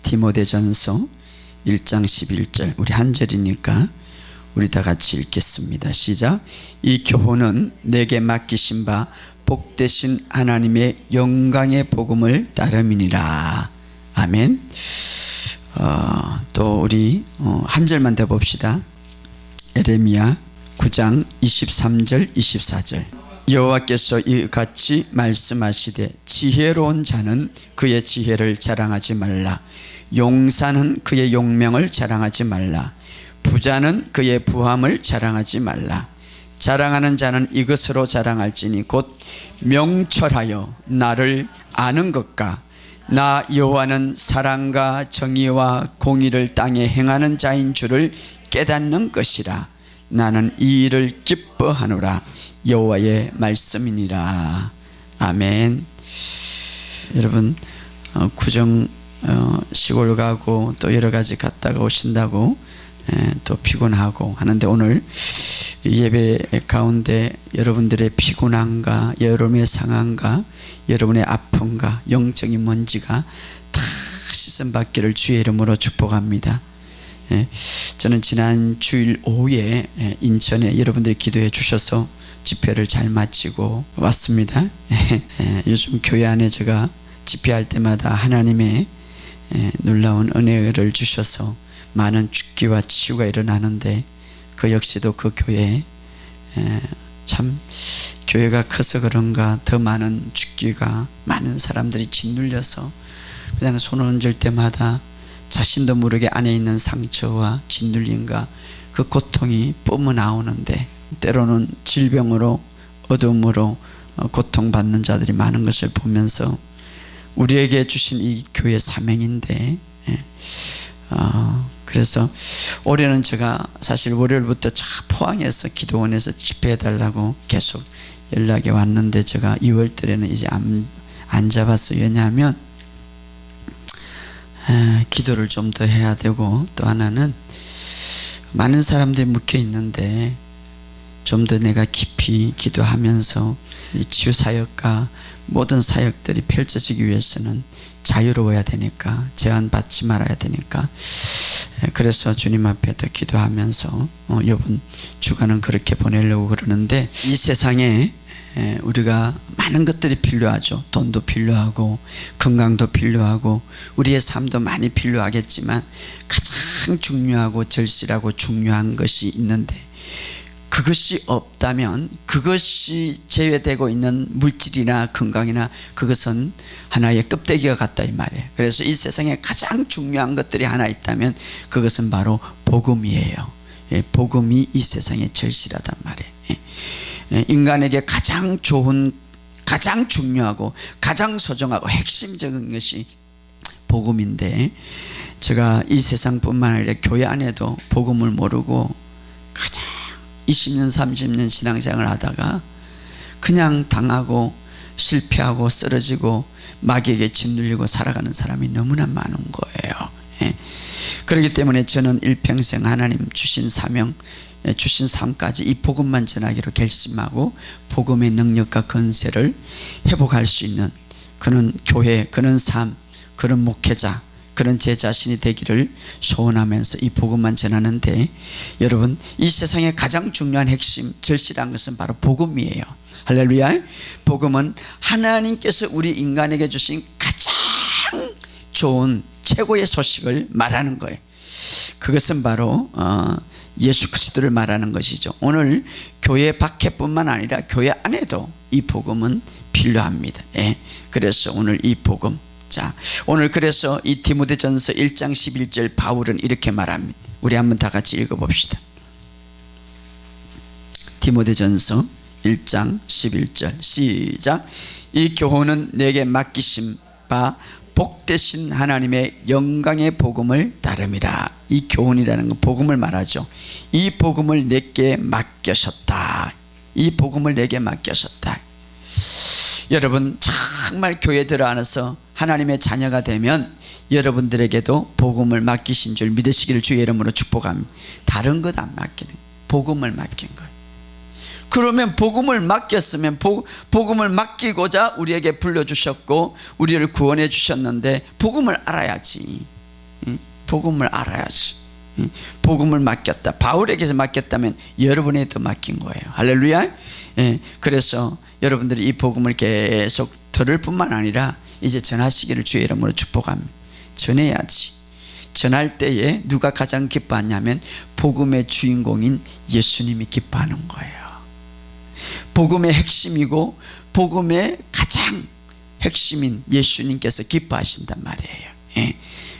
디모데전서 1장 11절, 우리 한 절이니까 우리 다 같이 읽겠습니다. 시작. 이 교훈은 내게 맡기신 바 복되신 하나님의 영광의 복음을 따름이니라. 아멘. 또 우리 한 절만 더 봅시다. 에레미야 9장 23절 24절. 여호와께서 이같이 말씀하시되 지혜로운 자는 그의 지혜를 자랑하지 말라. 용사는 그의 용명을 자랑하지 말라. 부자는 그의 부함을 자랑하지 말라. 자랑하는 자는 이것으로 자랑할지니 곧 명철하여 나를 아는 것과 나 여호와는 사랑과 정의와 공의를 땅에 행하는 자인 줄을 깨닫는 것이라. 나는 이 일을 기뻐하노라. 여호와의 말씀이니라. 아멘. 여러분 구정 시골 가고 또 여러 가지 갔다가 오신다고 또 피곤하고 하는데, 오늘 예배 가운데 여러분들의 피곤함과 여러분의 상함과 여러분의 아픔과 영적인 먼지가 다 씻음받기를 주의 이름으로 축복합니다. 저는 지난 주일 오후에 인천에 여러분들이 기도해 주셔서 집회를 잘 마치고 왔습니다. 요즘 교회 안에 제가 집회할 때마다 하나님의 놀라운 은혜를 주셔서 많은 죽기와 치유가 일어나는데, 그 역시도 그 교회에 참 교회가 커서 그런가 더 많은 죽기가, 많은 사람들이 짓눌려서 그냥 손을 얹을 때마다 자신도 모르게 안에 있는 상처와 짓눌림과 그 고통이 뿜어 나오는데, 때로는 질병으로 어둠으로 고통받는 자들이 많은 것을 보면서 우리에게 주신 이 교회 사명인데, 그래서 올해는 제가 사실 월요일부터 포항에서 기도원에서 집회해달라고 계속 연락이 왔는데, 제가 2월 달에는 이제 안 잡았어요. 왜냐하면 기도를 좀 더 해야 되고, 또 하나는 많은 사람들이 묶여 있는데 좀 더 내가 깊이 기도하면서 이 치유 사역과 모든 사역들이 펼쳐지기 위해서는 자유로워야 되니까, 제한받지 말아야 되니까, 그래서 주님 앞에 더 기도하면서 이번 주간은 그렇게 보내려고 그러는데, 이 세상에 우리가 많은 것들이 필요하죠. 돈도 필요하고 건강도 필요하고 우리의 삶도 많이 필요하겠지만, 가장 중요하고 절실하고 중요한 것이 있는데, 그것이 없다면, 그것이 제외되고 있는 물질이나 건강이나 그것은 하나의 껍데기와 같다 이 말이에요. 그래서 이 세상에 가장 중요한 것들이 하나 있다면 그것은 바로 복음이에요. 복음이 이 세상에 절실하단 말이에요. 인간에게 가장 좋은, 가장 중요하고 가장 소중하고 핵심적인 것이 복음인데, 제가 이 세상뿐만 아니라 교회 안에도 복음을 모르고 가장 20년 30년 신앙생활을 하다가 그냥 당하고 실패하고 쓰러지고 마귀에게 짓눌리고 살아가는 사람이 너무나 많은 거예요. 그렇기 때문에 저는 일평생 하나님 주신 사명, 주신 삶까지 이 복음만 전하기로 결심하고 복음의 능력과 건세를 회복할 수 있는 그런 교회, 그런 삶, 그런 목회자, 그런 제 자신이 되기를 소원하면서 이 복음만 전하는데, 여러분 이 세상에 가장 중요한 핵심, 절실한 것은 바로 복음이에요. 할렐루야. 복음은 하나님께서 우리 인간에게 주신 가장 좋은 최고의 소식을 말하는 거예요. 그것은 바로 예수 그리스도를 말하는 것이죠. 오늘 교회 밖에뿐만 아니라 교회 안에도 이 복음은 필요합니다. 그래서 오늘 이 복음, 자, 오늘 그래서 이 디모데전서 1장 11절 바울은 이렇게 말합니다. 우리 한번 다 같이 읽어봅시다. 디모데전서 1장 11절 시작. 이 교훈은 내게 맡기신 바 복되신 하나님의 영광의 복음을 따름이라. 이 교훈이라는 건 복음을 말하죠. 이 복음을 내게 맡겨셨다. 이 복음을 내게 맡겨셨다. 여러분 정말 교회 들어와서 하나님의 자녀가 되면 여러분들에게도 복음을 맡기신 줄 믿으시기를 주의 이름으로 축복합니다. 다른 것 안 맡기는, 복음을 맡긴 거예요. 그러면 복음을 맡겼으면 복음을 맡기고자 우리에게 불러주셨고 우리를 구원해 주셨는데 복음을 알아야지. 복음을 알아야지. 복음을 맡겼다. 바울에게서 맡겼다면 여러분에게도 맡긴 거예요. 할렐루야. 그래서 여러분들이 이 복음을 계속 들을 뿐만 아니라 이제 전하시기를 주의 이름으로 축복합니다. 전해야지. 전할 때에 누가 가장 기뻐하냐면 복음의 주인공인 예수님이 기뻐하는 거예요. 복음의 핵심이고 복음의 가장 핵심인 예수님께서 기뻐하신단 말이에요.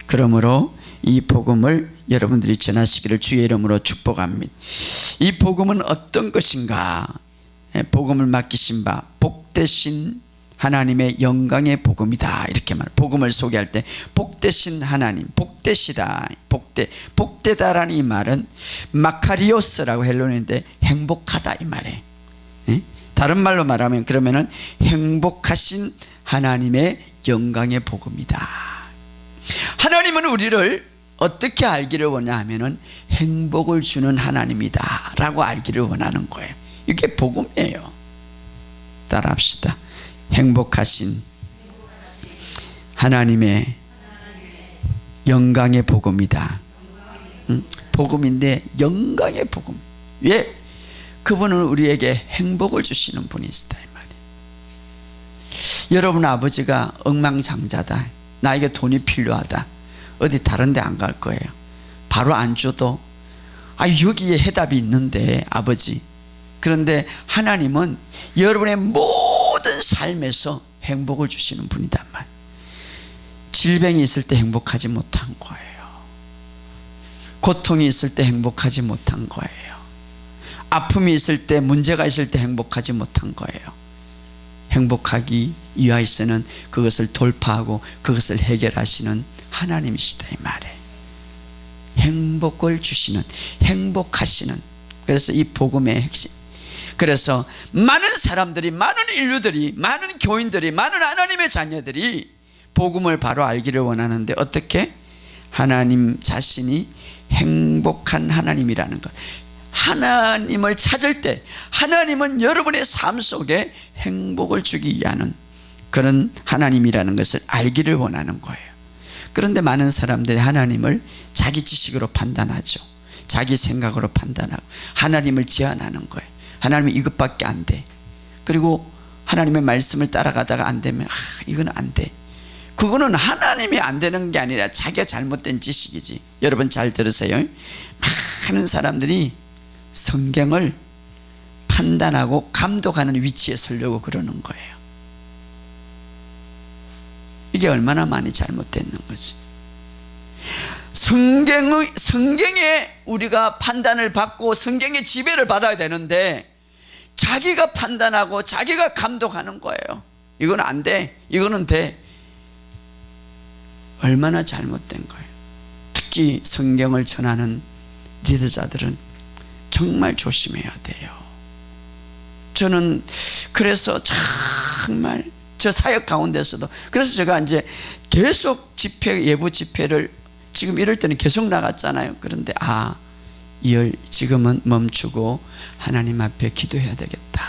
그러므로 이 복음을 여러분들이 전하시기를 주의 이름으로 축복합니다. 이 복음은 어떤 것인가? 복음을 맡기신 바 복되신 하나님의 영광의 복음이다, 이렇게 말. 복음을 소개할 때 복되신 하나님, 복되시다, 복되다라는 이 말은 마카리오스라고 헬론인데 행복하다 이 말이에요. 다른 말로 말하면 그러면은 행복하신 하나님의 영광의 복음이다. 하나님은 우리를 어떻게 알기를 원하냐 하면은 행복을 주는 하나님이다 라고 알기를 원하는 거예요. 이게 복음이에요. 따라합시다. 행복하신 하나님의 영광의 복음이다. 복음인데 영광의 복음. 왜? 그분은 우리에게 행복을 주시는 분이시다 이 말이에요. 여러분 아버지가 억만장자다, 나에게 돈이 필요하다, 어디 다른 데 안 갈 거예요. 바로 안 줘도 여기에 해답이 있는데 아버지. 그런데 하나님은 여러분의 모든 삶에서 행복을 주시는 분이단 말이에요. 질병이 있을 때 행복하지 못한 거예요. 고통이 있을 때 행복하지 못한 거예요. 아픔이 있을 때, 문제가 있을 때 행복하지 못한 거예요. 행복하기 위하여서는 그것을 돌파하고 그것을 해결하시는 하나님이시다 이 말이에요. 행복을 주시는, 행복하시는. 그래서 이 복음의 핵심. 그래서 많은 사람들이, 많은 인류들이, 많은 교인들이, 많은 하나님의 자녀들이 복음을 바로 알기를 원하는데 어떻게? 하나님 자신이 행복한 하나님이라는 것. 하나님을 찾을 때 하나님은 여러분의 삶 속에 행복을 주기 위한 그런 하나님이라는 것을 알기를 원하는 거예요. 그런데 많은 사람들이 하나님을 자기 지식으로 판단하죠. 자기 생각으로 판단하고 하나님을 제한하는 거예요. 하나님이 이것밖에 안 돼. 그리고 하나님의 말씀을 따라가다가 안 되면 이건 안 돼. 그거는 하나님이 안 되는 게 아니라 자기가 잘못된 지식이지. 여러분 잘 들으세요. 많은 사람들이 성경을 판단하고 감독하는 위치에 서려고 그러는 거예요. 이게 얼마나 많이 잘못됐는 거지. 성경에 우리가 판단을 받고 성경의 지배를 받아야 되는데 자기가 판단하고 자기가 감독하는 거예요. 이건 안 돼, 이거는 돼. 얼마나 잘못된 거예요. 특히 성경을 전하는 리더자들은 정말 조심해야 돼요. 저는 그래서 정말 저 사역 가운데서도, 그래서 제가 이제 계속 집회, 예부 집회를 지금 이럴 때는 계속 나갔잖아요. 그런데 지금은 멈추고 하나님 앞에 기도해야 되겠다.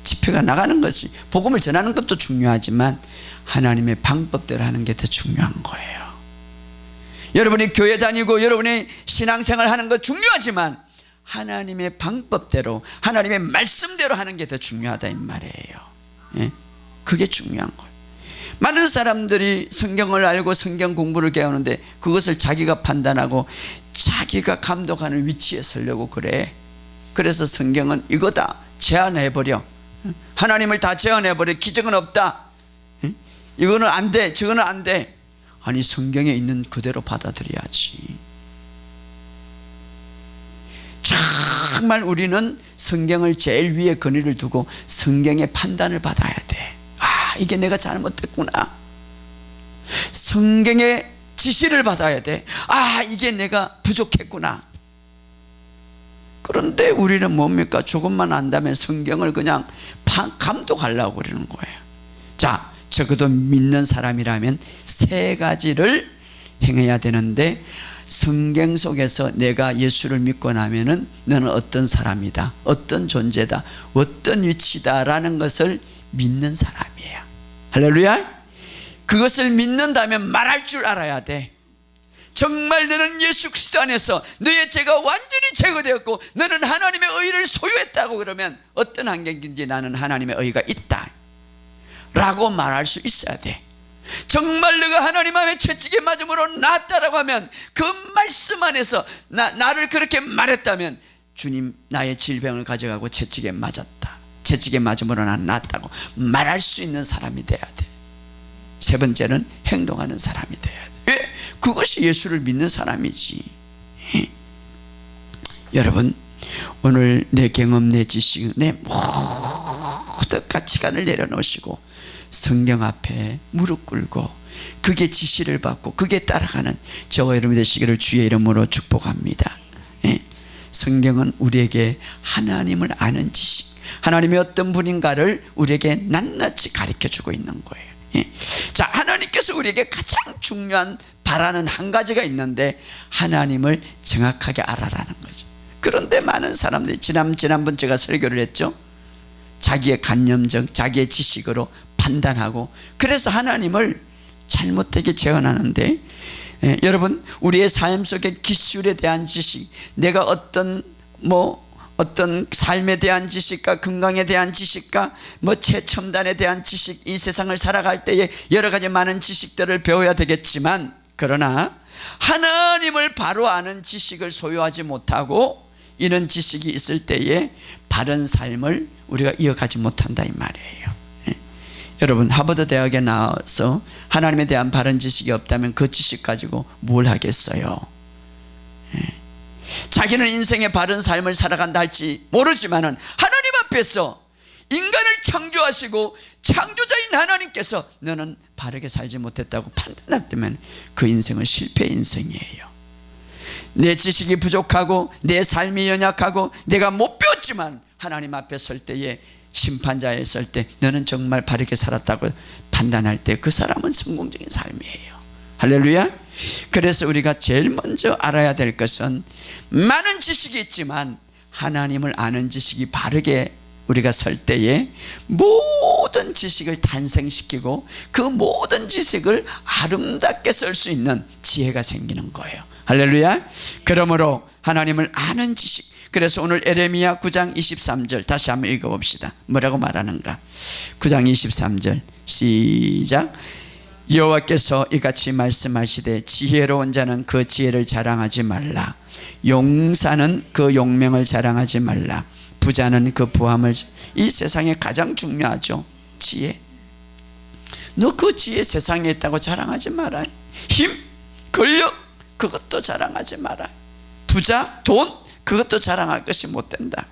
집회가 나가는 것이, 복음을 전하는 것도 중요하지만 하나님의 방법대로 하는 게 더 중요한 거예요. 여러분이 교회 다니고 여러분이 신앙생활 하는 것 중요하지만 하나님의 방법대로, 하나님의 말씀대로 하는 게 더 중요하다 이 말이에요. 그게 중요한 거예요. 많은 사람들이 성경을 알고 성경 공부를 배우는데 그것을 자기가 판단하고 자기가 감독하는 위치에 서려고 그래. 그래서 성경은 이거다 제한해버려. 하나님을 다 제한해버려. 기적은 없다, 이거는 안 돼, 저거는 안 돼. 아니 성경에 있는 그대로 받아들여야지. 정말 우리는 성경을 제일 위에 근위를 두고 성경의 판단을 받아야 돼. 이게 내가 잘못했구나. 성경의 지시를 받아야 돼. 이게 내가 부족했구나. 그런데 우리는 뭡니까? 조금만 안다면 성경을 그냥 감독하려고 그러는 거예요. 자, 적어도 믿는 사람이라면 세 가지를 행해야 되는데, 성경 속에서 내가 예수를 믿고 나면은 너는 어떤 사람이다, 어떤 존재다, 어떤 위치다라는 것을 믿는 사람이에요. 할렐루야. 그것을 믿는다면 말할 줄 알아야 돼. 정말 너는 예수 그리스도 안에서 너의 죄가 완전히 제거되었고 너는 하나님의 의를 소유했다고 그러면 어떤 환경인지 나는 하나님의 의가 있다 라고 말할 수 있어야 돼. 정말 너가 하나님 앞에 채찍에 맞음으로 낫다라고 하면 그 말씀 안에서 나를 그렇게 말했다면 주님 나의 질병을 가져가고 채찍에 맞았다, 채찍에 맞음으로 난 낫다고 말할 수 있는 사람이 돼야 돼. 세 번째는 행동하는 사람이 돼야 돼. 왜? 그것이 예수를 믿는 사람이지. 여러분, 오늘 내 경험, 내 지식, 내 모든 가치관을 내려놓으시고 성령 앞에 무릎 꿇고 그게 지시를 받고 그게 따라가는 저와 여러분이 되시기를 주의 이름으로 축복합니다. 성경은 우리에게 하나님을 아는 지식, 하나님이 어떤 분인가를 우리에게 낱낱이 가르쳐주고 있는 거예요. 자, 하나님께서 우리에게 가장 중요한 바라는 한 가지가 있는데 하나님을 정확하게 알아라는 거죠. 그런데 많은 사람들이 지난번 제가 설교를 했죠. 자기의 관념적, 자기의 지식으로 판단하고 그래서 하나님을 잘못되게 재현하는데, 여러분, 우리의 삶 속의 기술에 대한 지식, 내가 어떤 삶에 대한 지식과 건강에 대한 지식과 최첨단에 대한 지식, 이 세상을 살아갈 때에 여러 가지 많은 지식들을 배워야 되겠지만, 그러나 하나님을 바로 아는 지식을 소유하지 못하고 이런 지식이 있을 때에 바른 삶을 우리가 이어가지 못한다 이 말이에요. 여러분, 하버드 대학에 나와서 하나님에 대한 바른 지식이 없다면 그 지식 가지고 뭘 하겠어요? 자기는 인생의 바른 삶을 살아간다 할지 모르지만은 하나님 앞에서 인간을 창조하시고 창조자인 하나님께서 너는 바르게 살지 못했다고 판단했다면 그 인생은 실패 인생이에요. 내 지식이 부족하고 내 삶이 연약하고 내가 못 배웠지만 하나님 앞에 설 때에 심판자에 설 때 너는 정말 바르게 살았다고 판단할 때 그 사람은 성공적인 삶이에요. 할렐루야. 그래서 우리가 제일 먼저 알아야 될 것은 많은 지식이 있지만 하나님을 아는 지식이 바르게 우리가 설 때에 모든 지식을 탄생시키고 그 모든 지식을 아름답게 쓸 수 있는 지혜가 생기는 거예요. 할렐루야. 그러므로 하나님을 아는 지식, 그래서 오늘 에레미야 9장 23절 다시 한번 읽어봅시다. 뭐라고 말하는가? 9장 23절 시작. 여호와께서 이같이 말씀하시되 지혜로운 자는 그 지혜를 자랑하지 말라, 용사는 그 용명을 자랑하지 말라, 부자는 그 부함을. 이 세상에 가장 중요하죠, 지혜. 너 그 지혜 세상에 있다고 자랑하지 마라. 힘, 권력, 그것도 자랑하지 마라. 부자, 돈, 그것도 자랑할 것이 못 된다.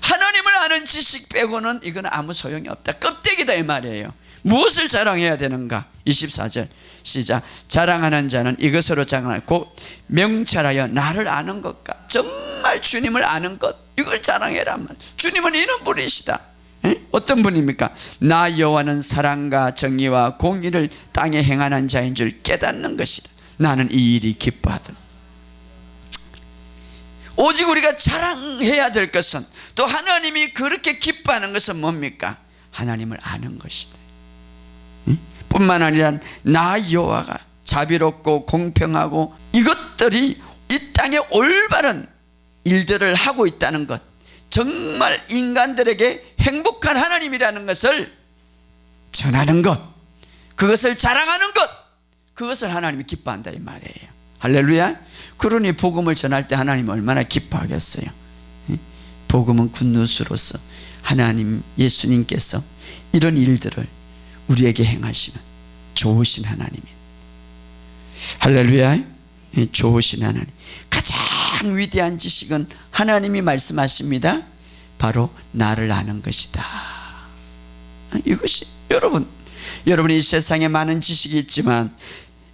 하나님을 아는 지식 빼고는 이건 아무 소용이 없다. 껍데기다 이 말이에요. 무엇을 자랑해야 되는가? 24절 시작. 자랑하는 자는 이것으로 자랑하고 명철하여 나를 아는 것과 정말 주님을 아는 것, 이걸 자랑해라 말. 주님은 이런 분이시다. 어떤 분입니까? 나 여호와는 사랑과 정의와 공의를 땅에 행하는 자인 줄 깨닫는 것이다. 나는 이 일이 기뻐하더라. 오직 우리가 자랑해야 될 것은, 또 하나님이 그렇게 기뻐하는 것은 뭡니까? 하나님을 아는 것이다. 뿐만 아니라 나 여호와가 자비롭고 공평하고 이것들이 이 땅에 올바른 일들을 하고 있다는 것, 정말 인간들에게 행복한 하나님이라는 것을 전하는 것, 그것을 자랑하는 것, 그것을 하나님이 기뻐한다 이 말이에요. 할렐루야. 그러니 복음을 전할 때 하나님이 얼마나 기뻐하겠어요. 복음은 굿뉴스로서 하나님, 예수님께서 이런 일들을 우리에게 행하시는 좋으신 하나님인, 할렐루야. 좋으신 하나님. 가장 위대한 지식은 하나님이 말씀하십니다. 바로 나를 아는 것이다. 이것이 여러분이 이 세상에 많은 지식이 있지만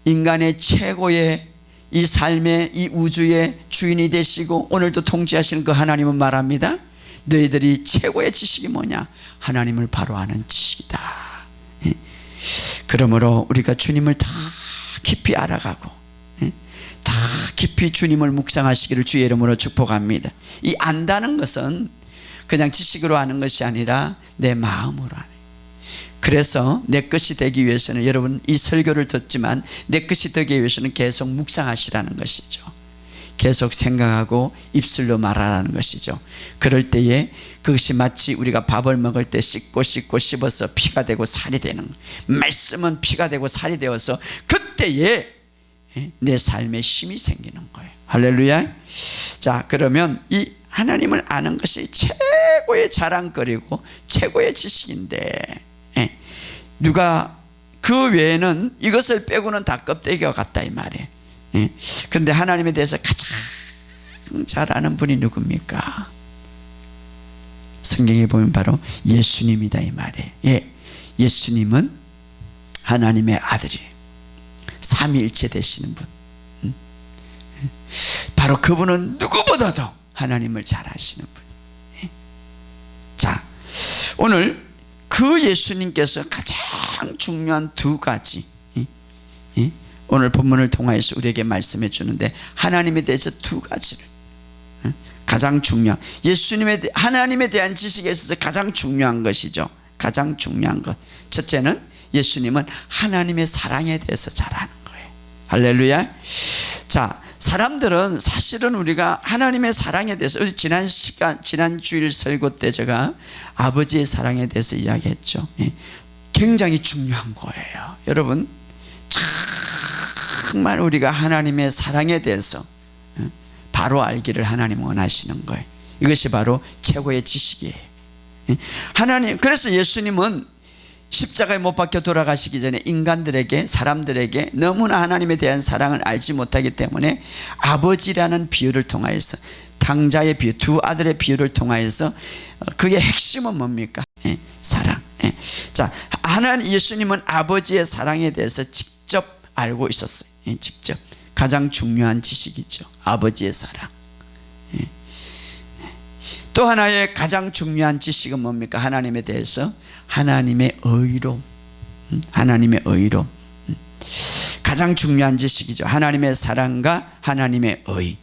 인간의 최고의 이 삶의 이 우주의 주인이 되시고 오늘도 통치하시는 그 하나님은 말합니다. 너희들이 최고의 지식이 뭐냐? 하나님을 바로 아는 지식이다. 그러므로 우리가 주님을 더 깊이 알아가고 더 깊이 주님을 묵상하시기를 주의 이름으로 축복합니다. 이 안다는 것은 그냥 지식으로 아는 것이 아니라 내 마음으로 아는, 그래서 내 것이 되기 위해서는, 여러분 이 설교를 듣지만 내 것이 되기 위해서는 계속 묵상하시라는 것이죠. 계속 생각하고 입술로 말하라는 것이죠. 그럴 때에 그것이 마치 우리가 밥을 먹을 때 씹고 씹어서 피가 되고 살이 되는, 말씀은 피가 되고 살이 되어서 그때에 내 삶에 힘이 생기는 거예요. 할렐루야. 자, 그러면 이 하나님을 아는 것이 최고의 자랑거리고 최고의 지식인데, 누가 그 외에는 이것을 빼고는 다 껍데기와 같다 이 말이에요. 그런데 하나님에 대해서 가장 잘 아는 분이 누굽니까? 성경에 보면 바로 예수님이다 이 말이에요. 예수님은 하나님의 아들이에요. 삼위일체 되시는 분. 바로 그분은 누구보다도 하나님을 잘 아시는 분. 자, 오늘 그 예수님께서 가장 중요한 두 가지, 오늘 본문을 통하여서 우리에게 말씀해 주는데, 하나님에 대해서 두 가지를, 가장 중요한, 하나님에 대한 지식에 있어서 가장 중요한 것이죠. 가장 중요한 것, 첫째는 예수님은 하나님의 사랑에 대해서 잘 아는 거예요. 할렐루야. 자, 사람들은 사실은 우리가 하나님의 사랑에 대해서, 우리 지난 주일 설교 때 제가 아버지의 사랑에 대해서 이야기했죠. 굉장히 중요한 거예요. 여러분, 정말 우리가 하나님의 사랑에 대해서 바로 알기를 하나님은 원하시는 거예요. 이것이 바로 최고의 지식이에요. 하나님, 그래서 예수님은 십자가에 못 박혀 돌아가시기 전에 인간들에게, 사람들에게 너무나 하나님에 대한 사랑을 알지 못하기 때문에 아버지라는 비유를 통하여서, 당자의 비유, 두 아들의 비유를 통하여서, 그의 핵심은 뭡니까? 사랑. 자, 예수님은 아버지의 사랑에 대해서 직접 알고 있었어요. 직접. 가장 중요한 지식이죠. 아버지의 사랑. 또 하나의 가장 중요한 지식은 뭡니까? 하나님에 대해서 하나님의 의로움. 하나님의 의로움. 가장 중요한 지식이죠. 하나님의 사랑과 하나님의 의.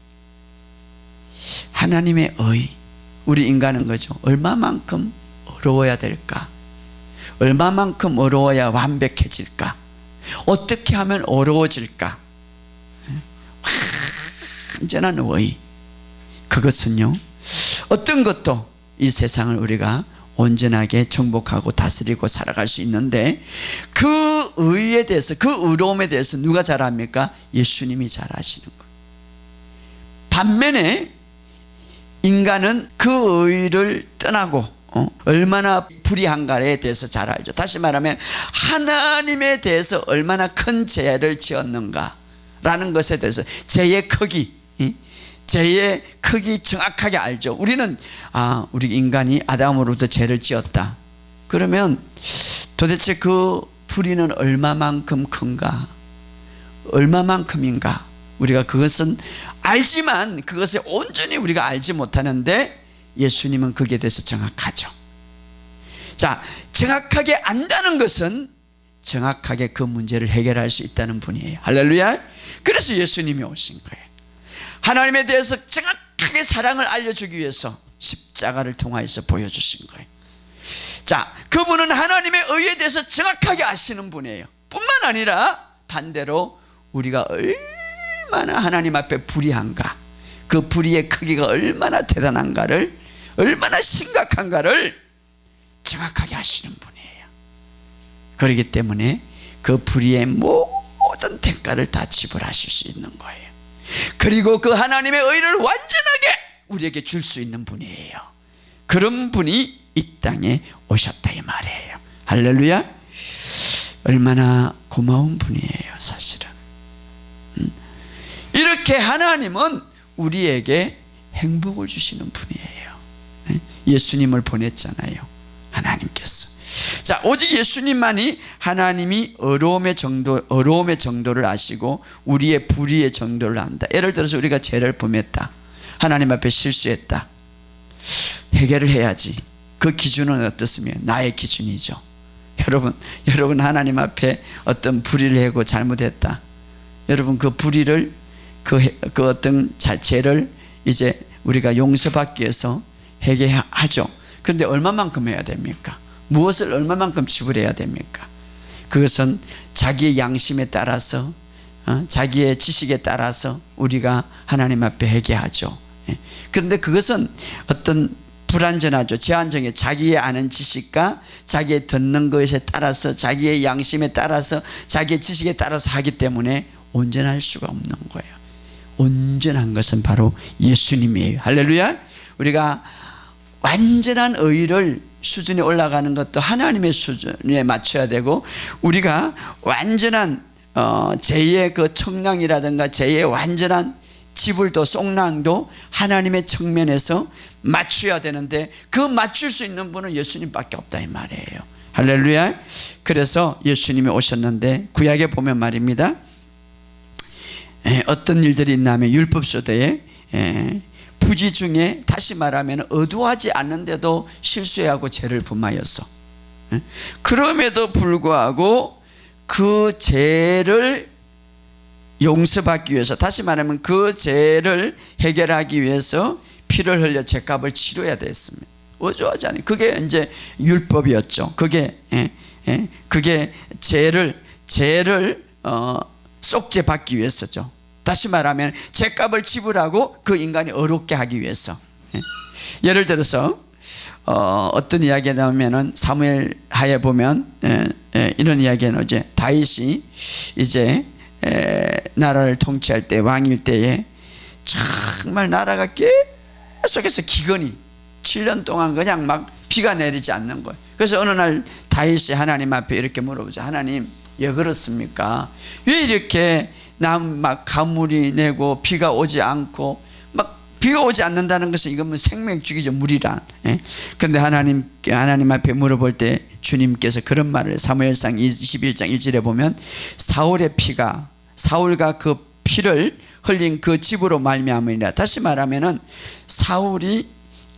하나님의 의. 우리 인간은 거죠. 얼마만큼 어려워야 될까? 얼마만큼 어려워야 완벽해질까? 어떻게 하면 어려워질까? 완전한 의. 그것은요, 어떤 것도 이 세상을 우리가 온전하게 정복하고 다스리고 살아갈 수 있는데, 그 의에 대해서, 그 의로움에 대해서 누가 잘 압니까? 예수님이 잘 아시는 거예요. 반면에 인간은 그 의를 떠나고 얼마나 불의한가에 대해서 잘 알죠. 다시 말하면 하나님에 대해서 얼마나 큰 죄를 지었는가 라는 것에 대해서, 죄의 크기, 죄의 크기 정확하게 알죠. 우리는 우리 인간이 아담으로부터 죄를 지었다. 그러면 도대체 그 불의는 얼마만큼 큰가, 얼마만큼인가, 우리가 그것은 알지만 그것을 온전히 우리가 알지 못하는데, 예수님은 거기에 대해서 정확하죠. 자, 정확하게 안다는 것은 정확하게 그 문제를 해결할 수 있다는 분이에요. 할렐루야. 그래서 예수님이 오신 거예요. 하나님에 대해서 정확하게 사랑을 알려주기 위해서 십자가를 통하여서 보여주신 거예요. 자, 그분은 하나님의 의에 대해서 정확하게 아시는 분이에요. 뿐만 아니라 반대로 우리가 얼마나 하나님 앞에 불의한가, 그 불의의 크기가 얼마나 대단한가를, 얼마나 심각한가를 정확하게 아시는 분이에요. 그렇기 때문에 그 불의의 모든 대가를 다 지불하실 수 있는 거예요. 그리고 그 하나님의 의를 완전하게 우리에게 줄 수 있는 분이에요. 그런 분이 이 땅에 오셨다 이 말이에요. 할렐루야. 얼마나 고마운 분이에요, 사실은. 이렇게 하나님은 우리에게 행복을 주시는 분이에요. 예수님을 보냈잖아요, 하나님께서. 자, 오직 예수님만이 하나님이 어려움의 정도를 아시고 우리의 불의의 정도를 안다. 예를 들어서 우리가 죄를 범했다, 하나님 앞에 실수했다, 해결을 해야지. 그 기준은 어떻습니까? 나의 기준이죠. 여러분 하나님 앞에 어떤 불의를 하고 잘못했다. 여러분 그 불의를, 그 어떤 죄를 이제 우리가 용서받기 위해서 회개하죠. 그런데 얼마만큼 해야 됩니까? 무엇을 얼마만큼 지불해야 됩니까? 그것은 자기의 양심에 따라서 자기의 지식에 따라서 우리가 하나님 앞에 회개하죠. 그런데 그것은 어떤 불완전하죠. 제한적인 자기의 아는 지식과 자기의 듣는 것에 따라서 자기의 양심에 따라서 자기의 지식에 따라서 하기 때문에 온전할 수가 없는 거예요. 온전한 것은 바로 예수님이에요. 할렐루야. 우리가 완전한 의를 수준에 올라가는 것도 하나님의 수준에 맞춰야 되고, 우리가 완전한 죄의 그 청량이라든가 죄의 완전한 지불도 속량도 하나님의 측면에서 맞춰야 되는데, 그 맞출 수 있는 분은 예수님밖에 없다 이 말이에요. 할렐루야. 그래서 예수님이 오셨는데, 구약에 보면 말입니다, 어떤 일들이 있냐면 율법시대에 부지 중에 다시 말하면 의도하지 않는데도 실수하고 죄를 범하였어. 그럼에도 불구하고 그 죄를 용서받기 위해서, 다시 말하면 그 죄를 해결하기 위해서 피를 흘려 죄값을 치러야 됐습니다. 의도하지 않아요. 그게 이제 율법이었죠. 그게 죄를 속죄받기 위해서죠. 다시 말하면 죄값을 지불하고 그 인간이 어렵게 하기 위해서. 예를 들어서 어떤 이야기가 나오면은 사무엘 하에 보면 이런 이야기가 나오죠. 다윗이 이제 나라를 통치할 때, 왕일 때에 정말 나라가 계속해서 기근이 7년 동안 그냥 막 비가 내리지 않는 거예요. 그래서 어느 날 다윗이 하나님 앞에 이렇게 물어보죠. 하나님, 왜 그렇습니까? 왜 이렇게 막 가물이 내고 비가 오지 않고, 막 비가 오지 않는다는 것은 이건 생명줄이죠, 물이란. 그런데 하나님 앞에 물어볼 때 주님께서 그런 말을, 사무엘상 21장 1절에 보면 사울의 피가, 사울과 그 피를 흘린 그 집으로 말미암으리라. 다시 말하면은 사울이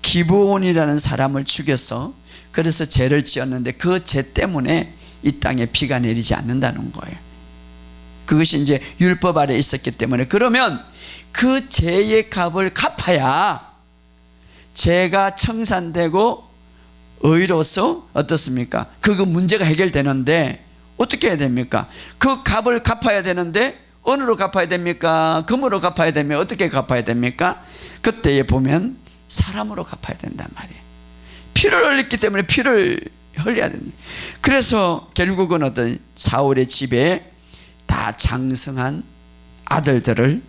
기브온이라는 사람을 죽여서 그래서 죄를 지었는데 그 죄 때문에 이 땅에 비가 내리지 않는다는 거예요. 그것이 이제 율법 아래 있었기 때문에, 그러면 그 죄의 값을 갚아야 죄가 청산되고 의로서 어떻습니까? 그 문제가 해결되는데, 어떻게 해야 됩니까? 그 값을 갚아야 되는데 어느로 갚아야 됩니까? 금으로 갚아야 되면 어떻게 갚아야 됩니까? 그때에 보면 사람으로 갚아야 된단 말이에요. 피를 흘렸기 때문에 피를 흘려야 된다. 그래서 결국은 어떤 사울의 집에 다 장성한 아들들을,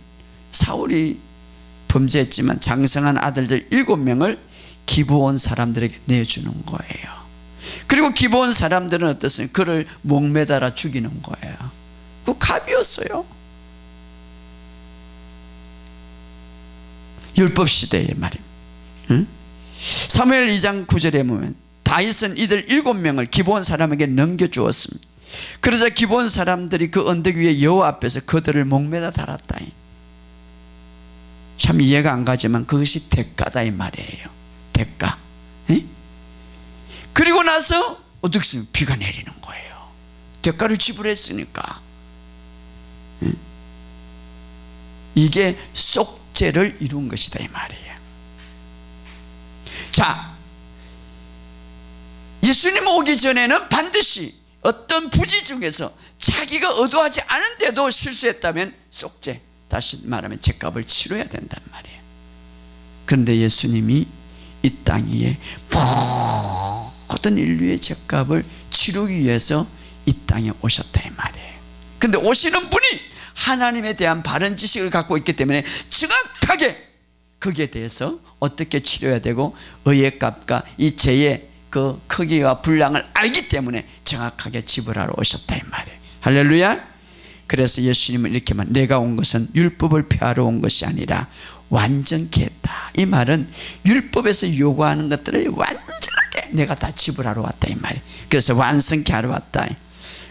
사울이 범죄했지만 장성한 아들들 7명을 기브온 사람들에게 내주는 거예요. 그리고 기브온 사람들은 어떻습니까? 그를 목매달아 죽이는 거예요. 그 값이었어요. 율법시대의 말입니다. 응? 사무엘 2장 9절에 보면 다윗은 이들 7명을 기브온 사람에게 넘겨주었습니다. 그러자 기브온 사람들이 그 언덕 위에 여호와 앞에서 그들을 목매다 달았다. 참 이해가 안 가지만 그것이 대가다 이 말이에요. 대가. 에? 그리고 나서 어떻게 했어요? 비가 내리는 거예요. 대가를 지불했으니까. 에? 이게 속죄를 이룬 것이다 이 말이에요. 자, 예수님 오기 전에는 반드시 어떤 부지 중에서 자기가 의도하지 않은데도 실수했다면 속죄, 다시 말하면 죄값을 치러야 된단 말이에요. 그런데 예수님이 이 땅 위에 모든 인류의 죄값을 치르기 위해서 이 땅에 오셨다 이 말이에요. 그런데 오시는 분이 하나님에 대한 바른 지식을 갖고 있기 때문에 정확하게 거기에 대해서 어떻게 치료해야 되고 의의 값과 이 죄의 그 크기와 분량을 알기 때문에 정확하게 지불하러 오셨다 이 말이에요. 할렐루야. 그래서 예수님은 이렇게 말, 내가 온 것은 율법을 폐하러 온 것이 아니라 완전케 했다. 이 말은 율법에서 요구하는 것들을 완전하게 내가 다 지불하러 왔다 이 말이에요. 그래서 완성케 하러 왔다.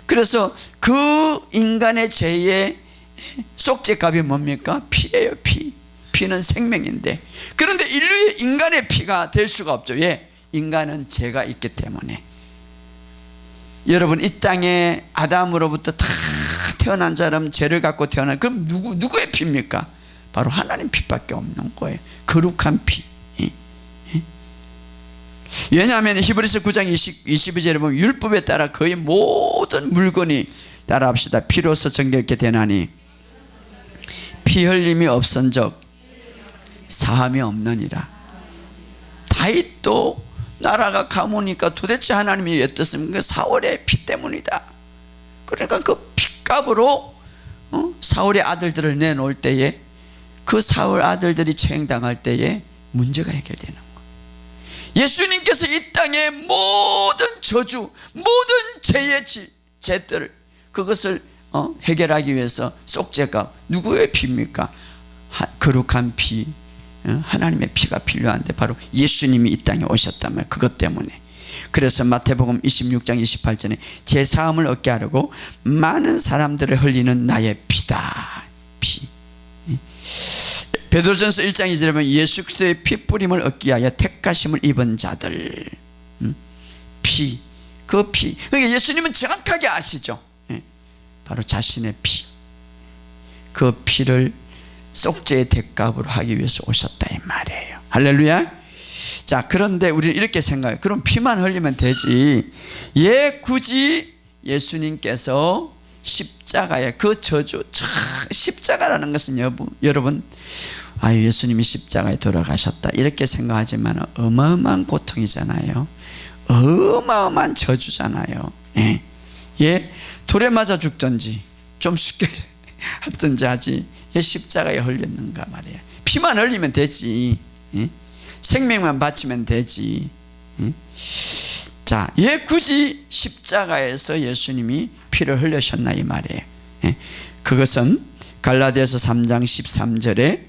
그래서 그 인간의 죄의 속죄값이 뭡니까? 피예요. 피는 생명인데, 그런데 인류의 인간의 피가 될 수가 없죠. 왜? 인간은 죄가 있기 때문에. 여러분, 이 땅에 아담으로부터 다 태어난 사람 죄를 갖고 태어난, 그럼 누구의 피입니까? 바로 하나님 피밖에 없는 거예요. 거룩한 피. 왜냐하면 히브리서 9장 22절에 보면 율법에 따라 거의 모든 물건이, 따라합시다, 피로서 정결케 되나니 피 흘림이 없은적 사함이 없느니라. 다윗도 나라가 가무니까 도대체 하나님이 왜 뜻습니까? 사울의 피 때문이다. 그러니까 그 핏값으로 사울의 아들들을 내놓을 때에 그 사울 아들들이 처형당할 때에 문제가 해결되는 거예요. 예수님께서 이 땅의 모든 저주, 모든 죄의 죄들을, 그것을 해결하기 위해서 속죄값, 누구의 피입니까? 거룩한 피, 하나님의 피가 필요한데 바로 예수님이 이 땅에 오셨단 말이에요. 그것 때문에. 그래서 마태복음 26장 28절에 제 사함을 얻게 하려고 많은 사람들을 흘리는 나의 피다. 피. 베드로전서 1장 2절에 보면 예수 그리스도의 피 뿌림을 얻기 위하여 택하심을 입은 자들. 피, 그 피. 그러니까 예수님은 정확하게 아시죠. 바로 자신의 피, 그 피를 속죄의 대값으로 하기 위해서 오셨다 이 말이에요. 할렐루야. 자, 그런데 우리는 이렇게 생각해요. 그럼 피만 흘리면 되지. 굳이 예수님께서 십자가에 그 저주, 십자가라는 것은 여러분 예수님이 십자가에 돌아가셨다 이렇게 생각하지만 어마어마한 고통이잖아요. 어마어마한 저주잖아요. 돌에 맞아 죽든지 좀 쉽게 하든지 하지 십자가에 흘렸는가 말이에요. 피만 흘리면 되지. 생명만 바치면 되지. 자, 굳이 십자가에서 예수님이 피를 흘리셨나 이 말이에요. 그것은 갈라디아서 3장 13절에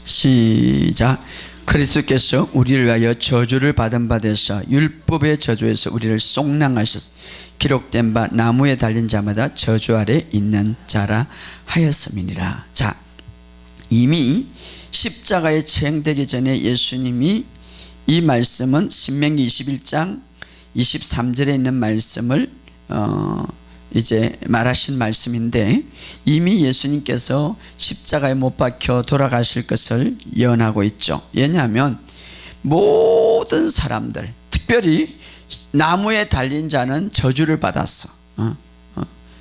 시작. 그리스도께서 우리를 위하여 저주를 받은 바 되사 율법의 저주에서 우리를 속량하셔서 기록된 바 나무에 달린 자마다 저주 아래 있는 자라 하였음이니라. 자, 이미 십자가에 처형되기 전에 예수님이 이 말씀은 신명기 21장 23절에 있는 말씀을 이제 말하신 말씀인데, 이미 예수님께서 십자가에 못 박혀 돌아가실 것을 예언하고 있죠. 왜냐하면 모든 사람들, 특별히 나무에 달린 자는 저주를 받았어.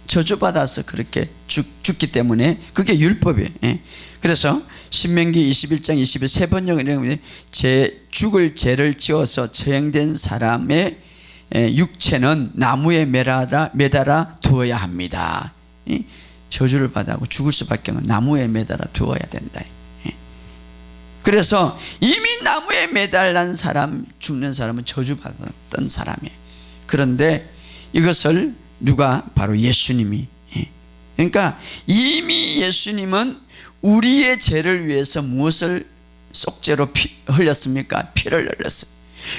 저주받아서 그렇게 죽기 때문에 그게 율법이에요. 그래서 신명기 21장 21세 번역에 죽을 죄를 지어서 처형된 사람의 육체는 나무에 매달아 두어야 합니다. 저주를 받아고 죽을 수밖에 없는 나무에 매달아 두어야 된다. 그래서 이미 나무에 매달린 사람, 죽는 사람은 저주받았던 사람이에요. 그런데 이것을 누가? 바로 예수님이. 그러니까 이미 예수님은 우리의 죄를 위해서 무엇을 속죄로 흘렸습니까? 피를 흘렸어요.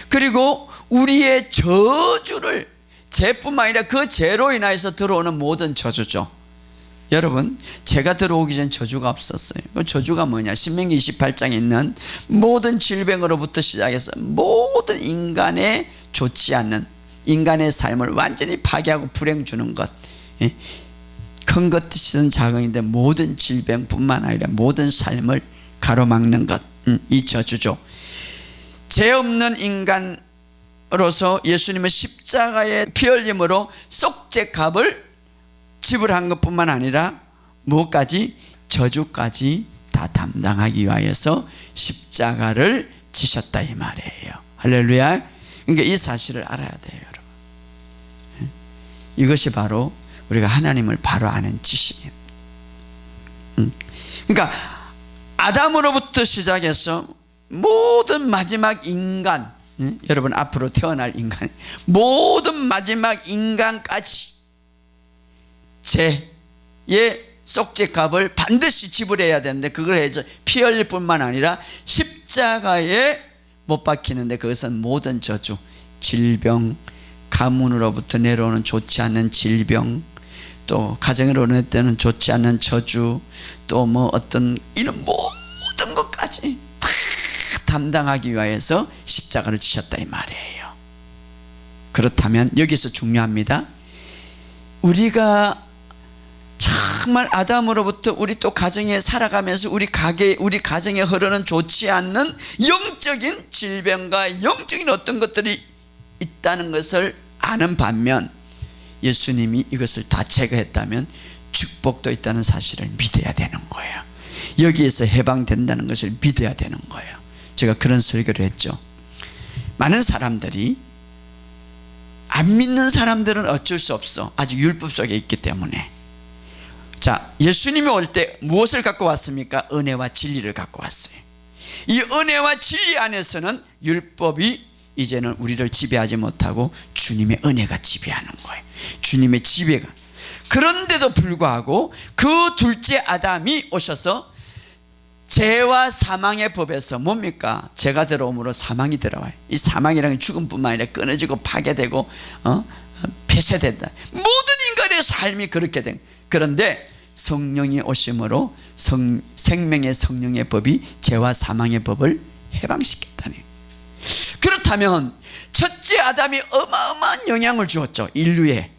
그리고 우리의 저주를, 죄뿐만 아니라 그 죄로 인하여서 들어오는 모든 저주죠. 여러분, 죄가 들어오기 전 저주가 없었어요. 그 저주가 뭐냐? 신명기 28장에 있는 모든 질병으로부터 시작해서 모든 인간의 좋지 않는 인간의 삶을 완전히 파괴하고 불행 주는 것, 큰 것이든 작은 것인데 모든 질병뿐만 아니라 모든 삶을 가로막는 것, 이 저주죠. 죄 없는 인간으로서 예수님은 십자가의 피 흘림으로 속죄값을 지불한 것뿐만 아니라 무엇까지? 저주까지 다 담당하기 위하여서 십자가를 지셨다 이 말이에요. 할렐루야. 그러니까 이 사실을 알아야 돼요, 여러분. 이것이 바로 우리가 하나님을 바로 아는 지식이에요. 그러니까 아담으로부터 시작해서 모든 마지막 인간, 여러분 앞으로 태어날 인간, 모든 마지막 인간까지 죄의 속죄값을 반드시 지불해야 되는데, 그걸 해서 피 흘릴 뿐만 아니라 십자가에 못 박히는데 그것은 모든 저주, 질병, 가문으로부터 내려오는 좋지 않은 질병, 또 가정으로 내려오는 좋지 않은 저주, 또 뭐 어떤 이런 모든 것까지 다 담당하기 위해서 십자가를 지셨다 이 말이에요. 그렇다면 여기서 중요합니다. 우리가 참 정말 아담으로부터 우리 또 가정에 살아가면서 우리 가정에 흐르는 좋지 않는 영적인 질병과 영적인 어떤 것들이 있다는 것을 아는 반면 예수님이 이것을 다 제거했다면 축복도 있다는 사실을 믿어야 되는 거예요. 여기에서 해방된다는 것을 믿어야 되는 거예요. 제가 그런 설교를 했죠. 많은 사람들이, 안 믿는 사람들은 어쩔 수 없어. 아직 율법 속에 있기 때문에. 자, 예수님이 올 때 무엇을 갖고 왔습니까? 은혜와 진리를 갖고 왔어요. 이 은혜와 진리 안에서는 율법이 이제는 우리를 지배하지 못하고 주님의 은혜가 지배하는 거예요. 주님의 지배가. 그런데도 불구하고 그 둘째 아담이 오셔서 죄와 사망의 법에서 뭡니까? 죄가 들어옴으로 사망이 들어와요. 이 사망이라는 게 죽음뿐만 아니라 끊어지고 파괴되고 폐쇄된다. 모든 인간의 삶이 그렇게 된. 그런데 성령이 오심으로 생명의 성령의 법이 죄와 사망의 법을 해방시켰다니. 그렇다면 첫째 아담이 어마어마한 영향을 주었죠. 인류에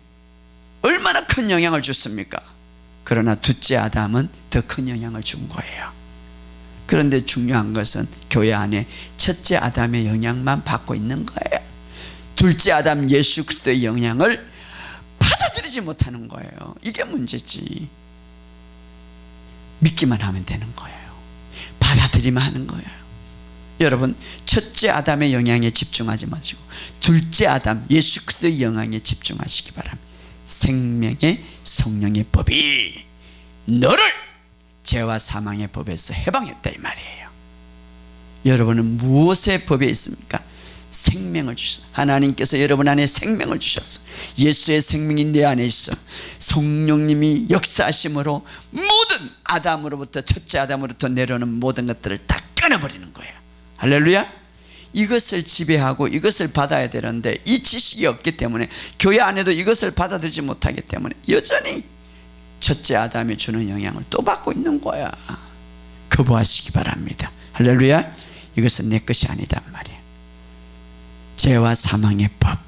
얼마나 큰 영향을 줬습니까? 그러나 둘째 아담은 더 큰 영향을 준 거예요. 그런데 중요한 것은 교회 안에 첫째 아담의 영향만 받고 있는 거예요. 둘째 아담 예수 그리스도의 영향을 받아들이지 못하는 거예요. 이게 문제지. 믿기만 하면 되는 거예요. 받아들이면 하는 거예요. 여러분, 첫째 아담의 영향에 집중하지 마시고 둘째 아담 예수 그리스도의 영향에 집중하시기 바랍니다. 생명의 성령의 법이 너를 죄와 사망의 법에서 해방했다 이 말이에요. 여러분은 무엇의 법에 있습니까? 생명을 주셨어. 하나님께서 여러분 안에 생명을 주셨어. 예수의 생명이 내 안에 있어. 성령님이 역사하심으로 모든 아담으로부터 첫째 아담으로부터 내려오는 모든 것들을 다 끊어버리는 거예요. 할렐루야. 이것을 지배하고 이것을 받아야 되는데 이 지식이 없기 때문에 교회 안에도 이것을 받아들이지 못하기 때문에 여전히 첫째 아담이 주는 영향을 또 받고 있는 거야. 거부하시기 바랍니다. 할렐루야. 이것은 내 것이 아니단 말이야. 죄와 사망의 법,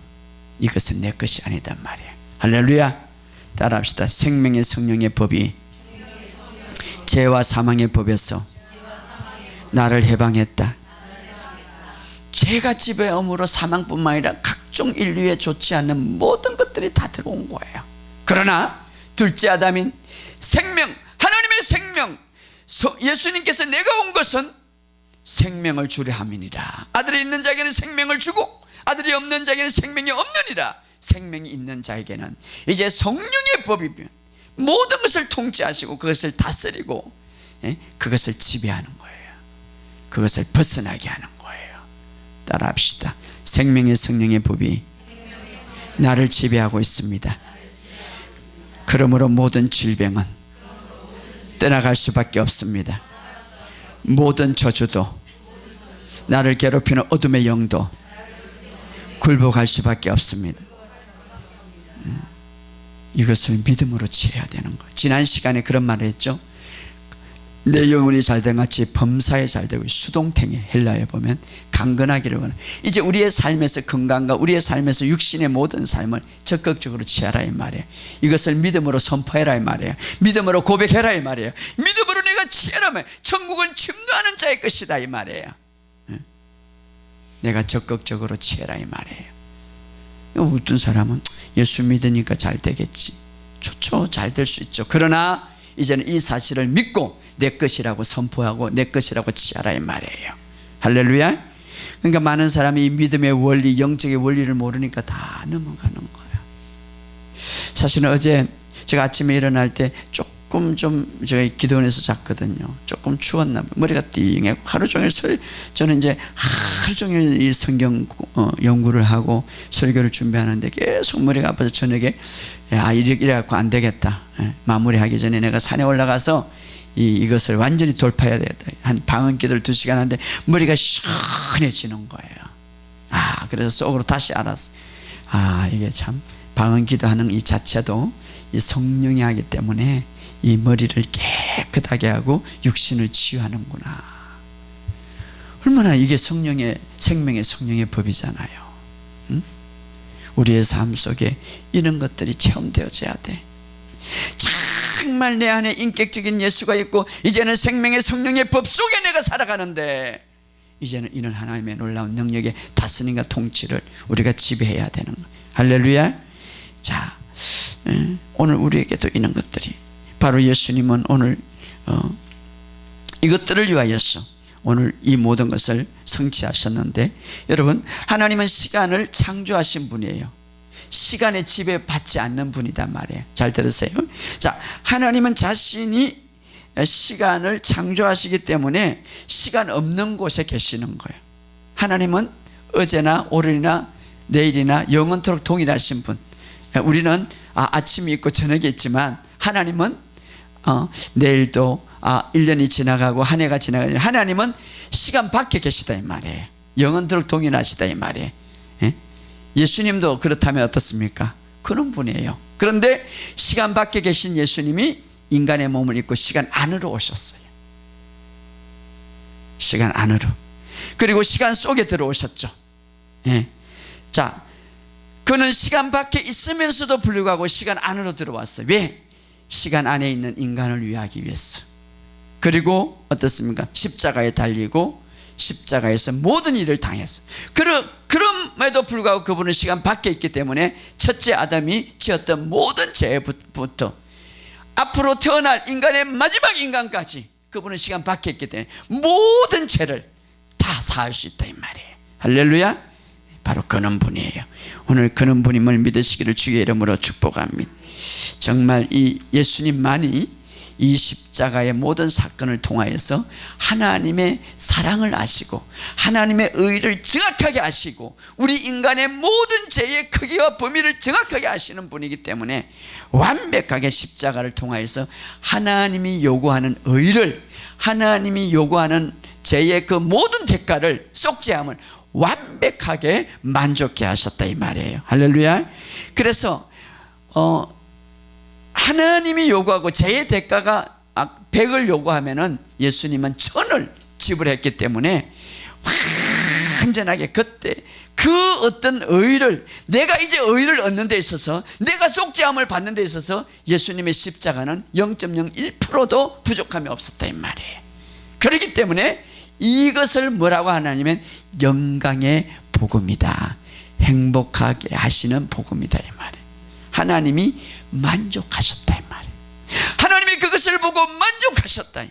이것은 내 것이 아니단 말이야. 할렐루야. 따라합시다. 생명의 성령의 법이 죄와 사망의 법에서 나를 해방했다. 죄가 지배함으로 사망뿐만 아니라 각종 인류에 좋지 않는 모든 것들이 다 들어온 거예요. 그러나 둘째 아담인 생명, 하나님의 생명, 예수님께서 내가 온 것은 생명을 주려 함이니라. 아들이 있는 자에게는 생명을 주고 아들이 없는 자에게는 생명이 없느니라. 생명이 있는 자에게는 이제 성령의 법이 모든 것을 통치하시고 그것을 다스리고 그것을 지배하는 거예요. 그것을 벗어나게 하는 거예요. 따라합시다. 생명의 성령의 법이 나를 지배하고 있습니다. 그러므로 모든 질병은 떠나갈 수밖에 없습니다. 모든 저주도 나를 괴롭히는 어둠의 영도 굴복할 수밖에 없습니다. 이것을 믿음으로 취해야 되는 거예요. 지난 시간에 그런 말을 했죠. 내 영혼이 잘된 같이 범사에 잘되고 수동탱에 헬라에 보면 강건하기를 원해. 이제 우리의 삶에서 건강과 우리의 삶에서 육신의 모든 삶을 적극적으로 취하라 이 말이에요. 이것을 믿음으로 선포해라 이 말이에요. 믿음으로 고백해라 이 말이에요. 믿음으로 내가 취하라면 천국은 침노하는 자의 것이다 이 말이에요. 내가 적극적으로 취해라 이 말이에요. 어떤 사람은 예수 믿으니까 잘 되겠지. 좋죠. 잘 될 수 있죠. 그러나 이제는 이 사실을 믿고 내 것이라고 선포하고 내 것이라고 취하라 이 말이에요. 할렐루야. 그러니까 많은 사람이 이 믿음의 원리, 영적의 원리를 모르니까 다 넘어가는 거예요. 사실은 어제 제가 아침에 일어날 때 조금 좀 제가 기도원에서 잤거든요. 조금 추웠나 봐요. 머리가 띵해. 하루 종일 저는 이제 하루 종일 이 성경 연구를 하고 설교를 준비하는데 계속 머리가 아파서 저녁에 이래 갖고 안 되겠다. 마무리하기 전에 내가 산에 올라가서 이것을 완전히 돌파해야 되겠다. 한 방언 기도를 2시간 하는데 머리가 시원해지는 거예요. 그래서 속으로 다시 알았어. 이게 참 방언 기도하는 이 자체도 이 성령이 하기 때문에 이 머리를 깨끗하게 하고 육신을 치유하는구나. 얼마나 이게 성령의 생명의 성령의 법이잖아요. 응? 우리의 삶 속에 이런 것들이 체험되어져야 돼. 정말 내 안에 인격적인 예수가 있고 이제는 생명의 성령의 법 속에 내가 살아가는데 이제는 이런 하나님의 놀라운 능력의 다스림과 통치를 우리가 지배해야 되는 거예요. 할렐루야. 자, 오늘 우리에게도 이런 것들이 바로 예수님은 오늘 이것들을 위하여서 오늘 이 모든 것을 성취하셨는데, 여러분, 하나님은 시간을 창조하신 분이에요. 시간에 지배받지 않는 분이단 말이에요. 잘 들으세요. 자, 하나님은 자신이 시간을 창조하시기 때문에 시간 없는 곳에 계시는 거예요. 하나님은 어제나 오늘이나 내일이나 영원토록 동일하신 분. 우리는 아침이 있고 저녁이 있지만 하나님은 내일도 1년이 지나가고 한 해가 지나가고, 하나님은 시간 밖에 계시다 이 말이에요. 영원토록 동일하시다 이 말이에요. 예수님도 그렇다면 어떻습니까? 그런 분이에요. 그런데 시간 밖에 계신 예수님이 인간의 몸을 입고 시간 안으로 오셨어요. 시간 안으로. 그리고 시간 속에 들어오셨죠. 자, 그는 시간 밖에 있으면서도 불구하고 시간 안으로 들어왔어요. 왜? 시간 안에 있는 인간을 위하기 위해서. 그리고 어떻습니까? 십자가에 달리고 십자가에서 모든 일을 당했어요. 그럼에도 불구하고 그분은 시간 밖에 있기 때문에 첫째 아담이 지었던 모든 죄부터 앞으로 태어날 인간의 마지막 인간까지 그분은 시간 밖에 있기 때문에 모든 죄를 다 사할 수 있다 이 말이에요. 할렐루야. 바로 그런 분이에요. 오늘 그런 분임을 믿으시기를 주의 이름으로 축복합니다. 정말 이 예수님만이 이 십자가의 모든 사건을 통하여서 하나님의 사랑을 아시고 하나님의 의를 정확하게 아시고 우리 인간의 모든 죄의 크기와 범위를 정확하게 아시는 분이기 때문에 완벽하게 십자가를 통하여서 하나님이 요구하는 의를, 하나님이 요구하는 죄의 그 모든 대가를, 속죄함을 완벽하게 만족해 하셨다 이 말이에요. 할렐루야. 그래서 하나님이 요구하고 죄의 대가가 100을 요구하면은 예수님은 1000을 지불했기 때문에 완전하게 그때 그 어떤 의를, 내가 이제 의를 얻는 데 있어서, 내가 속죄함을 받는 데 있어서 예수님의 십자가는 0.01%도 부족함이 없었다 이 말이에요. 그렇기 때문에 이것을 뭐라고 하냐면 영광의 복음이다, 행복하게 하시는 복음이다 이 말이에요. 하나님이 만족하셨다 이 말이에요. 하나님이 그것을 보고 만족하셨다.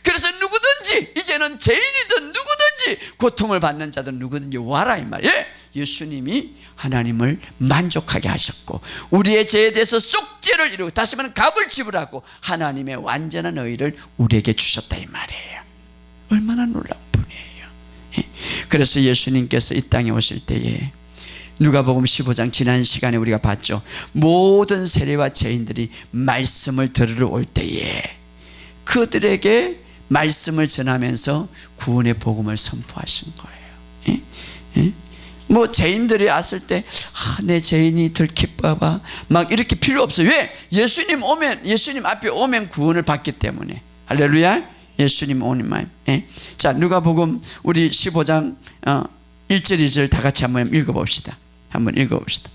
그래서 누구든지, 이제는 죄인이든 누구든지 고통을 받는 자든 누구든지 와라 이 말이에요. 예수님이 하나님을 만족하게 하셨고 우리의 죄에 대해서 속죄를 이루고, 다시 말하면 값을 지불하고 하나님의 완전한 의를 우리에게 주셨다 이 말이에요. 얼마나 놀라운 분이에요. 그래서 예수님께서 이 땅에 오실 때에 누가복음 15장 지난 시간에 우리가 봤죠. 모든 세리와 죄인들이 말씀을 들으러 올 때에 그들에게 말씀을 전하면서 구원의 복음을 선포하신 거예요. 뭐 죄인들이 왔을 때 내 죄인이 덜 기뻐봐 막 이렇게 필요 없어요. 왜? 예수님 앞에 오면 구원을 받기 때문에. 할렐루야. 예수님 오니만. 자, 누가복음 우리 15장 1절 2절 다 같이 한번 읽어봅시다. 한번 읽어봅시다.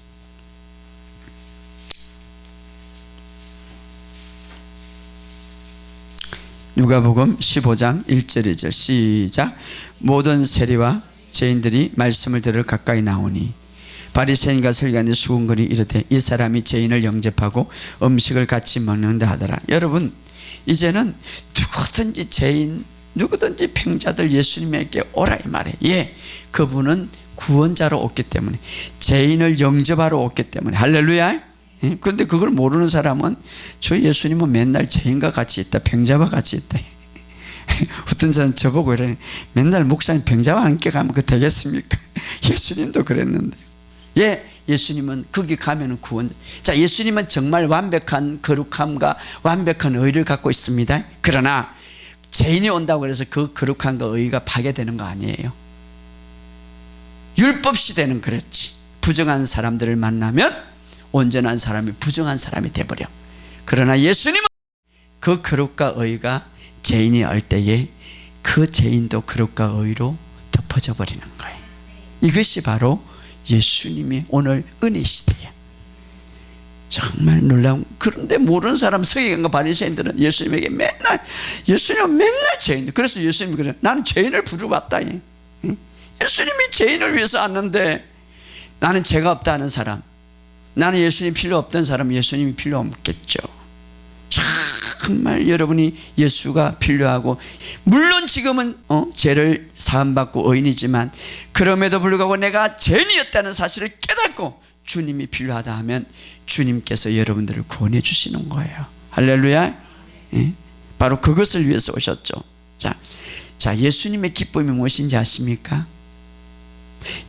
누가복음 15장 1절 2절 시작. 모든 세리와 죄인들이 말씀을 들으러 가까이 나오니 바리새인과 서기관들이 수군거리 이르되 이 사람이 죄인을 영접하고 음식을 같이 먹는다 하더라. 여러분, 이제는 누구든지 죄인, 누구든지 병자들 예수님에게 오라 이 말이에요. 예, 그분은 구원자로 왔기 때문에, 죄인을 영접하러 왔기 때문에. 할렐루야. 그런데 그걸 모르는 사람은 저 예수님은 맨날 죄인과 같이 있다, 병자와 같이 있다. 어떤 사람 저보고 이러네. 맨날 목사님 병자와 함께 가면 그 되겠습니까? 예수님도 그랬는데. 예, 예수님은 거기 가면은 구원. 자, 예수님은 정말 완벽한 거룩함과 완벽한 의를 갖고 있습니다. 그러나 죄인이 온다고 해서 그 거룩함과 의가 파괴되는 거 아니에요. 율법 시대는 그랬지. 부정한 사람들을 만나면 온전한 사람이 부정한 사람이 돼버려. 그러나 예수님은 그 거룩과 의가 죄인이 올 때에 그 죄인도 거룩과 의로 덮어져 버리는 거예요. 이것이 바로 예수님이 오늘 은혜 시대예요. 정말 놀라운. 그런데 모르는 사람, 서기관과 바리새인들은 예수님은 맨날 죄인. 그래서 예수님이 그래, 나는 죄인을 부르봤다. 예수님이 죄인을 위해서 왔는데, 나는 죄가 없다 하는 사람, 나는 예수님 필요 없던 사람, 예수님이 필요 없겠죠. 정말 여러분이 예수가 필요하고, 물론 지금은 죄를 사함받고 의인이지만, 그럼에도 불구하고 내가 죄인이었다는 사실을 깨닫고 주님이 필요하다 하면 주님께서 여러분들을 구원해 주시는 거예요. 할렐루야. 예? 바로 그것을 위해서 오셨죠. 자, 예수님의 기쁨이 무엇인지 아십니까?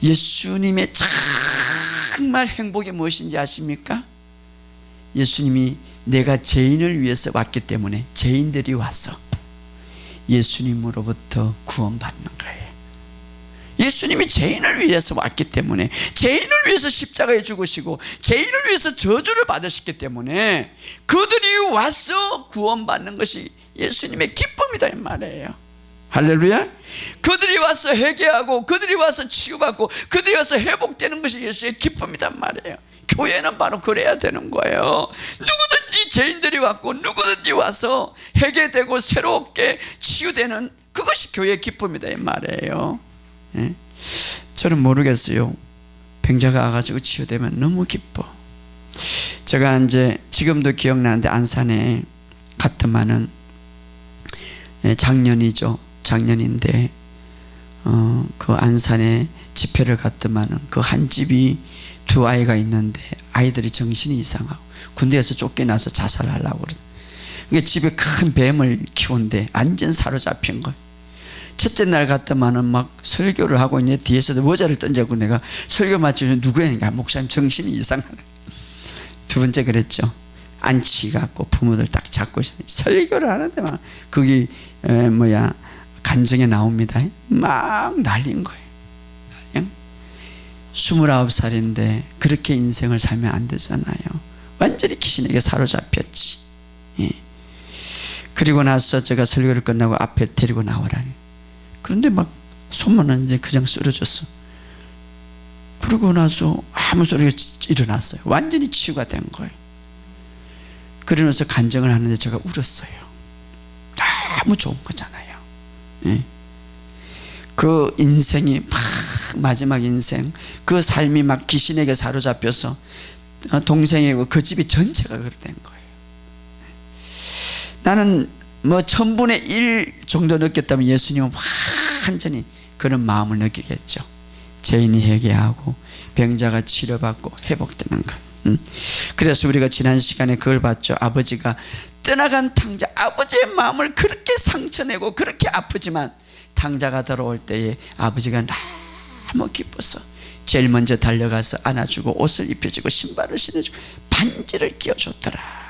예수님의 정말 행복이 무엇인지 아십니까? 예수님이 내가 죄인을 위해서 왔기 때문에 죄인들이 와서 예수님으로부터 구원받는 거예요. 예수님이 죄인을 위해서 왔기 때문에, 죄인을 위해서 십자가에 죽으시고 죄인을 위해서 저주를 받으셨기 때문에 그들이 와서 구원받는 것이 예수님의 기쁨이다 이 말이에요. 할렐루야. 그들이 와서 회개하고 그들이 와서 치유받고 그들이 와서 회복되는 것이 예수의 기쁨이란 말이에요. 교회는 바로 그래야 되는 거예요. 누구든지 죄인들이 왔고 누구든지 와서 회개되고 새롭게 치유되는 그것이 교회의 기쁨이다 이 말이에요. 예? 저는 모르겠어요. 병자가 와가지고 치유되면 너무 기뻐. 제가 이제 지금도 기억나는데, 안산에 갔더만은, 작년이죠. 작년인데 그 안산에 집회를 갔더만은 그 한 집이 두 아이가 있는데 아이들이 정신이 이상하고 군대에서 쫓겨나서 자살하려고 그래. 그러니까 집에 큰 뱀을 키운데 완전 사로잡힌 거예요. 첫째 날 갔더만은 막 설교를 하고 있는데 뒤에서 모자를 던져고 내가 설교 맞추면 누구야? 목사님 정신이 이상하다. 두 번째 그랬죠. 안치 갖고 부모들 딱 잡고 설교를 하는데 막 거기 간증에 나옵니다. 막 날린 거예요. 29살인데 그렇게 인생을 살면 안 되잖아요. 완전히 귀신에게 사로잡혔지. 예. 그리고 나서 제가 설교를 끝나고 앞에 데리고 나오라니. 그런데 막 손만은 이제 그냥 쓰러졌어. 그러고 나서 아무 소리가 일어났어요. 완전히 치유가 된 거예요. 그러면서 간증을 하는데 제가 울었어요. 너무 좋은 거잖아요. 예. 그 인생이 막 마지막 인생, 그 삶이 막 귀신에게 사로잡혀서 동생이고 그 집이 전체가 그렇게 된 거예요. 나는 1000분의 1 정도 느꼈다면 예수님은 완전히 그런 마음을 느끼겠죠. 죄인이 회개하고 병자가 치료받고 회복되는 것. 그래서 우리가 지난 시간에 그걸 봤죠. 아버지가 떠나간 탕자, 아버지의 마음을 그렇게 상처내고 그렇게 아프지만 탕자가 돌아올 때에 아버지가 너무 기뻐서 제일 먼저 달려가서 안아주고 옷을 입혀주고 신발을 신어주고 반지를 끼워줬더라.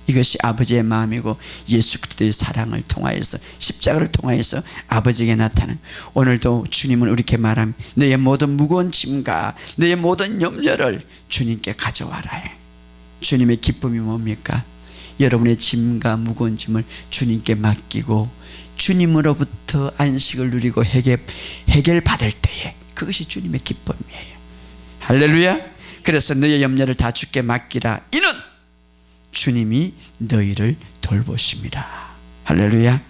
이것이 아버지의 마음이고 예수 그리스도의 사랑을 통하여서 십자가를 통하여서 아버지에게 나타나는. 오늘도 주님은 이렇게 말합니다. 너의 모든 무거운 짐과 너의 모든 염려를 주님께 가져와라. 주님의 기쁨이 뭡니까? 여러분의 짐과 무거운 짐을 주님께 맡기고 주님으로부터 안식을 누리고 해결받을 때에 그것이 주님의 기쁨이에요. 할렐루야. 그래서 너의 염려를 다 주께 맡기라. 이는 주님이 너희를 돌보십니다. 할렐루야.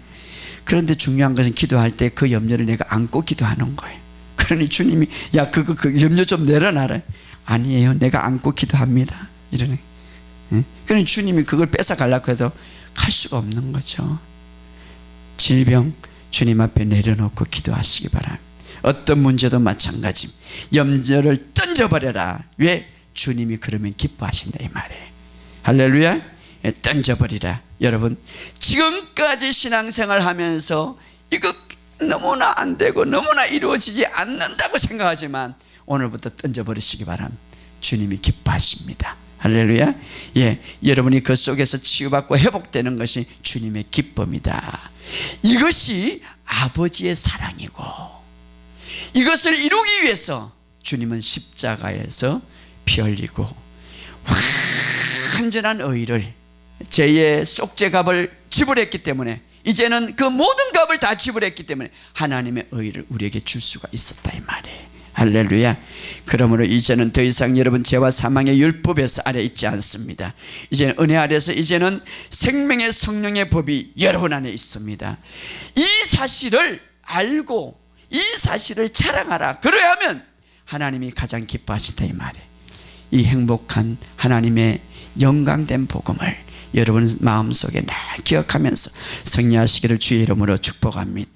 그런데 중요한 것은 기도할 때 그 염려를 내가 안고 기도하는 거예요. 그러니 주님이 야 그 염려 좀 내려놔라. 아니에요, 내가 안고 기도합니다 이러네. 그러니 주님이 그걸 뺏어 가려고 해도 갈 수가 없는 거죠. 질병 주님 앞에 내려놓고 기도하시기 바랍니다. 어떤 문제도 마찬가지. 염려를 던져버려라. 왜? 주님이 그러면 기뻐하신다 이 말이에요. 할렐루야. 던져버리라. 여러분 지금까지 신앙생활 하면서 이거 너무나 안 되고 너무나 이루어지지 않는다고 생각하지만 오늘부터 던져버리시기 바랍니다. 주님이 기뻐하십니다. 할렐루야. 예, 여러분이 그 속에서 치유받고 회복되는 것이 주님의 기쁨이다. 이것이 아버지의 사랑이고 이것을 이루기 위해서 주님은 십자가에서 피 흘리고 완전한 의를, 죄의 속죄값을 지불했기 때문에 이제는 그 모든 값을 다 지불했기 때문에 하나님의 의를 우리에게 줄 수가 있었다 이 말이에요. 할렐루야. 그러므로 이제는 더 이상 여러분 죄와 사망의 율법에서 아래 있지 않습니다. 이제는 은혜 아래서 이제는 생명의 성령의 법이 여러분 안에 있습니다. 이 사실을 알고 이 사실을 자랑하라. 그러야면 하나님이 가장 기뻐하신다 이 말이에요. 이 행복한 하나님의 영광된 복음을 여러분 마음속에 늘 기억하면서 승리하시기를 주의 이름으로 축복합니다.